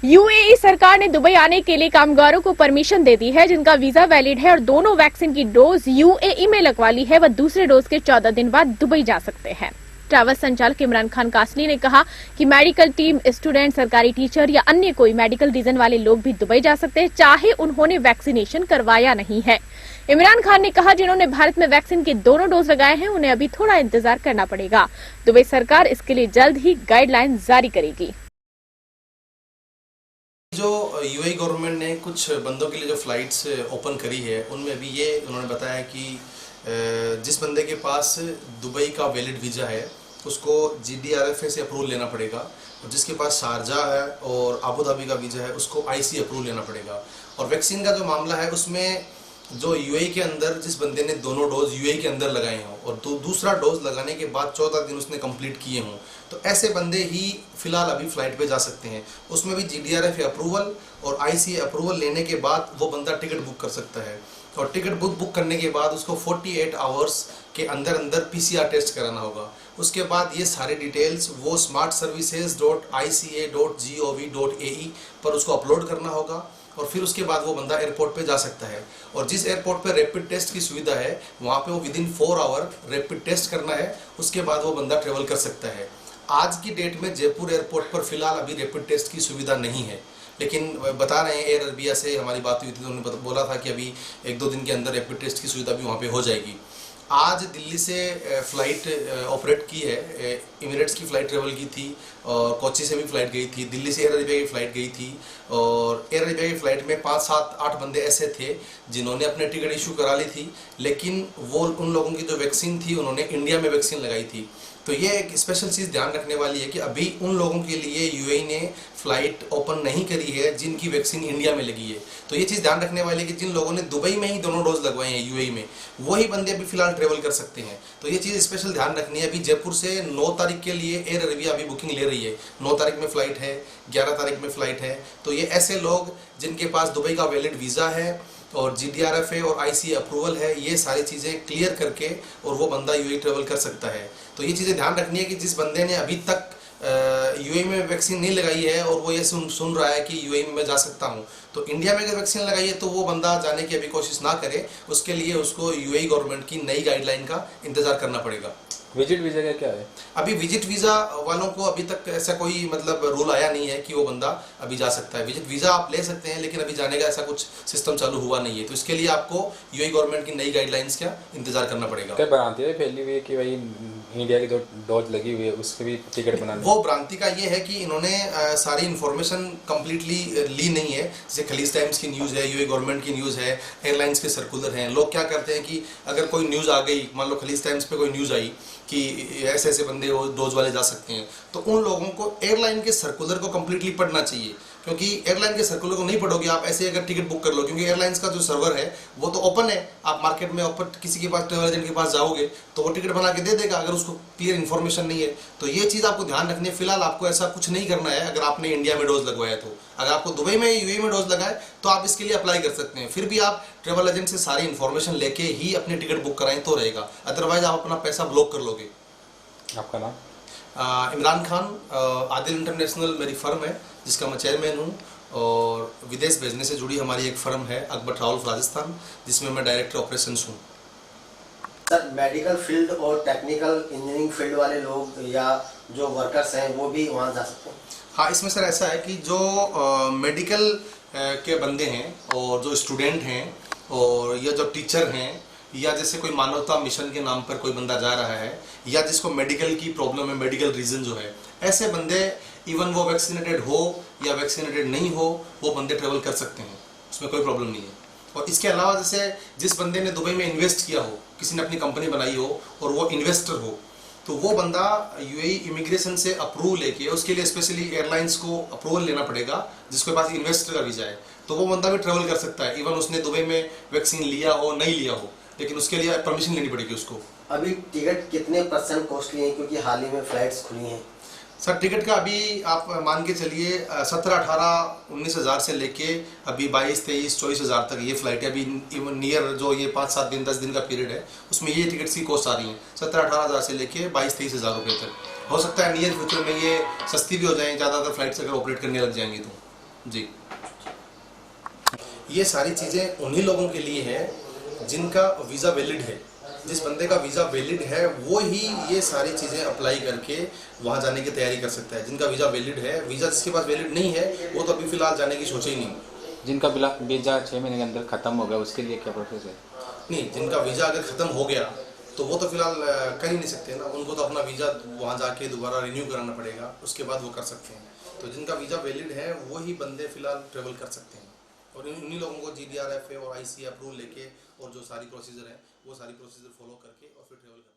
UAE सरकार ने Dubai आने के लिए कामगारों को परमिशन दे दी है जिनका वीजा वैलिड है और दोनों वैक्सीन की डोज यूएई में लगवा ली है। वह दूसरे डोज के 14 दिन बाद दुबई जा सकते हैं। ट्रैवल संचालक इमरान खान कासनी ने कहा कि मेडिकल टीम, स्टूडेंट, सरकारी टीचर या अन्य कोई मेडिकल रीजन वाले लोग भी दुबई जा सकते हैं, चाहे उन्होंने वैक्सीनेशन करवाया नहीं है। इमरान खान ने कहा जिन्होंने भारत में वैक्सीन के दोनों डोज लगाए हैं उन्हें अभी थोड़ा इंतजार करना पड़ेगा। दुबई सरकार इसके लिए जल्द ही गाइडलाइन जारी करेगी। जो यूएई गवर्नमेंट ने कुछ बंदों के लिए जो फ्लाइट्स ओपन करी है उनमें अभी ये उन्होंने बताया कि जिस बंदे के पास दुबई का वैलिड वीज़ा है उसको GDRFA से अप्रूवल लेना पड़ेगा, और जिसके पास शारजा है और अबू धाबी का वीज़ा है उसको IC अप्रूवल लेना पड़ेगा। और वैक्सीन का जो मामला है उसमें जो यूएई के अंदर जिस बंदे ने दोनों डोज यूएई के अंदर लगाए हों और दूसरा डोज लगाने के बाद 14 दिन उसने कंप्लीट किए हों, तो ऐसे बंदे ही फिलहाल अभी फ्लाइट पे जा सकते हैं। उसमें भी GDRFA अप्रूवल और IC अप्रूवल लेने के बाद वो बंदा टिकट बुक कर सकता है, और टिकट बुक करने के बाद उसको 48 आवर्स के अंदर अंदर PCR टेस्ट कराना होगा। उसके बाद ये सारे डिटेल्स वो smartservices.ica.gov.ae पर उसको अपलोड करना होगा, और फिर उसके बाद वो बंदा एयरपोर्ट पे जा सकता है। और जिस एयरपोर्ट पे रैपिड टेस्ट की सुविधा है वहाँ पे वो विदिन 4 आवर रैपिड टेस्ट करना है, उसके बाद वो बंदा ट्रेवल कर सकता है। आज की डेट में जयपुर एयरपोर्ट पर फिलहाल अभी रैपिड टेस्ट की सुविधा नहीं है, लेकिन बता रहे हैं एयर अरबिया से हमारी बात हुई थी तो उन्होंने बोला था कि अभी 1-2 दिन के अंदर रैपिड टेस्ट की सुविधा भी वहाँ पे हो जाएगी। आज दिल्ली से फ़्लाइट ऑपरेट की है, एमिरेट्स की फ़्लाइट ट्रेवल की थी, और कोच्चि से भी फ़्लाइट गई थी, दिल्ली से एयर अरेबिया की फ़्लाइट गई थी। और एयर अरेबिया की फ़्लाइट में 5, 7, 8 बंदे ऐसे थे जिन्होंने अपने टिकट इशू करा ली थी, लेकिन वो उन लोगों की जो वैक्सीन थी उन्होंने इंडिया में वैक्सीन लगाई थी। तो ये एक स्पेशल चीज़ ध्यान रखने वाली है कि अभी उन लोगों के लिए यूएई ने फ़्लाइट ओपन नहीं करी है जिनकी वैक्सीन इंडिया में लगी है। तो ये चीज़ ध्यान रखने वाली है कि जिन लोगों ने दुबई में ही दोनों डोज लगवाए हैं यूएई में, वही बंदे अभी फिलहाल ट्रेवल कर सकते हैं। तो ये चीज़ स्पेशल ध्यान रखनी है। अभी जयपुर से 9 तारीख के लिए एयर अरेबिया अभी बुकिंग ले रही है, 9 तारीख में फ़्लाइट है, 11 तारीख में फ़्लाइट है। तो ये ऐसे लोग जिनके पास दुबई का वैलिड वीज़ा है और GDRFA और IC अप्रूवल है, ये सारी चीज़ें क्लियर करके और वो बंदा यूएई ट्रेवल कर सकता है। तो ये चीज़ें ध्यान रखनी है कि जिस बंदे ने अभी तक यूएई में वैक्सीन नहीं लगाई है और वो ये सुन रहा है कि यूएई में मैं जा सकता हूँ, तो इंडिया में अगर वैक्सीन लगाई है तो वो बंदा जाने की अभी कोशिश ना करे। उसके लिए उसको यूएई गवर्नमेंट की नई गाइडलाइन का इंतज़ार करना पड़ेगा। विजिट वीज़ा का क्या है? अभी विजिट वीज़ा वालों को अभी तक ऐसा कोई मतलब रूल आया नहीं है कि वो बंदा अभी जा सकता है। विजिट वीज़ा आप ले सकते हैं, लेकिन अभी जाने का ऐसा कुछ सिस्टम चालू हुआ नहीं है। तो इसके लिए आपको यूएई गवर्नमेंट की नई गाइडलाइंस का इंतजार करना पड़ेगा। क्या भ्रांति है फैली हुई है कि भाई इंडिया की जो डोज लगी हुई है उसके भी टिकट बनाने? वो भ्रांति का ये है कि इन्होंने सारी इन्फॉर्मेशन कंप्लीटली ली नहीं है। जैसे खलीज टाइम्स की न्यूज़ है, यूएई गवर्नमेंट की न्यूज़ है, एयरलाइंस के सर्कुलर हैं। लोग क्या करते हैं कि अगर कोई न्यूज़ आ गई, मान लो खलीज टाइम्स पे कोई न्यूज़ आई कि ऐसे ऐसे बंदे डोज वाले जा सकते हैं, तो उन लोगों को एयरलाइन के सर्कुलर को कंप्लीटली पढ़ना चाहिए। क्योंकि एयरलाइन के सर्कुलर को नहीं पढ़ोगे आप ऐसे अगर टिकट बुक कर लो, क्योंकि एयरलाइंस का जो सर्वर है वो तो ओपन है। आप मार्केट में ओपन किसी के पास, ट्रेवल एजेंट के पास जाओगे तो वो टिकट बना के दे देगा अगर उसको क्लियर इन्फॉर्मेशन नहीं है। तो ये चीज़ आपको ध्यान रखनी है। फिलहाल आपको ऐसा कुछ नहीं करना है। अगर आपने इंडिया में डोज लगवाया तो, अगर आपको दुबई में यूएई में डोज लगाए तो आप इसके लिए अप्लाई कर सकते हैं। फिर भी आप ट्रेवल एजेंट से सारी इन्फॉर्मेशन लेके ही अपनी टिकट बुक कराएं तो रहेगा, अदरवाइज आप अपना पैसा ब्लॉक कर लोगे। आपका नाम? इमरान खान। आदिल इंटरनेशनल मेरी फर्म है जिसका मैं चेयरमैन हूँ, और विदेश भेजने से जुड़ी हमारी एक फर्म है अकबर ट्रैवल्स राजस्थान, जिसमें मैं डायरेक्टर ऑपरेशंस हूँ। सर, मेडिकल फील्ड और टेक्निकल इंजीनियरिंग फील्ड वाले लोग या जो वर्कर्स हैं वो भी वहाँ जा सकते हैं? हाँ, इसमें सर ऐसा है कि जो मेडिकल के बंदे हैं और जो स्टूडेंट हैं और या जो टीचर हैं, या जैसे कोई मानवता मिशन के नाम पर कोई बंदा जा रहा है, या जिसको मेडिकल की प्रॉब्लम है, मेडिकल रीजन जो है, ऐसे बंदे इवन वो वैक्सीनेटेड हो या वैक्सीनेटेड नहीं हो, वो बंदे ट्रेवल कर सकते हैं, उसमें कोई प्रॉब्लम नहीं है। और इसके अलावा जैसे जिस बंदे ने दुबई में इन्वेस्ट किया हो, किसी ने अपनी कंपनी बनाई हो और वो इन्वेस्टर हो, तो वो बंदा यूएई इमिग्रेशन से अप्रूवल लेके, उसके लिए स्पेशली एयरलाइंस को अप्रूवल लेना पड़ेगा जिसके पास इन्वेस्टर का वीज़ा है, तो वो बंदा भी ट्रेवल कर सकता है। इवन उसने दुबई में वैक्सीन लिया हो नहीं लिया हो, लेकिन उसके लिए परमिशन लेनी पड़ेगी उसको। अभी टिकट कितने % कॉस्टली है, क्योंकि हाल ही में फ्लाइट्स खुली हैं? सर, टिकट का अभी आप मान के चलिए 17, 18, 19 हज़ार से लेके अभी 22, 23, 24 हज़ार तक ये फ्लाइट है। अभी नियर जो ये 5, 7 दिन 10 दिन का पीरियड है उसमें ये टिकट्स की कॉस्ट आ रही है 17, 18 हज़ार से लेके 22, 23 हज़ार रुपये तक। हो सकता है नियर फ्यूचर में ये सस्ती भी हो जाए, ज़्यादातर फ्लाइट्स अगर ऑपरेट करने लग जाएंगी तो। जी, ये सारी चीज़ें उन्हीं लोगों के लिए हैं जिनका वीज़ा वैलिड है। जिस बंदे का वीज़ा वैलिड है वो ही ये सारी चीज़ें अप्लाई करके वहाँ जाने की तैयारी कर सकता है। जिनका वीज़ा वैलिड है, वीज़ा जिसके पास वैलिड नहीं है वो तो अभी फ़िलहाल जाने की सोचे ही नहीं। जिनका वीज़ा 6 महीने के अंदर ख़त्म हो गया उसके लिए क्या प्रोसेस है? नहीं, जिनका वीज़ा अगर ख़त्म हो गया तो वो तो फ़िलहाल कर ही नहीं सकते ना। उनको तो अपना वीज़ा वहाँ जाके दोबारा रिन्यू कराना पड़ेगा, उसके बाद वो कर सकते हैं। तो जिनका वीज़ा वैलिड है वो ही बंदे फ़िलहाल ट्रेवल कर सकते हैं और उन्हीं लोगों को GDRFA और IC अप्रूवल लेके और जो सारी प्रोसीजर है वो सारी प्रोसीजर फॉलो करके और फिर ट्रेवल करना।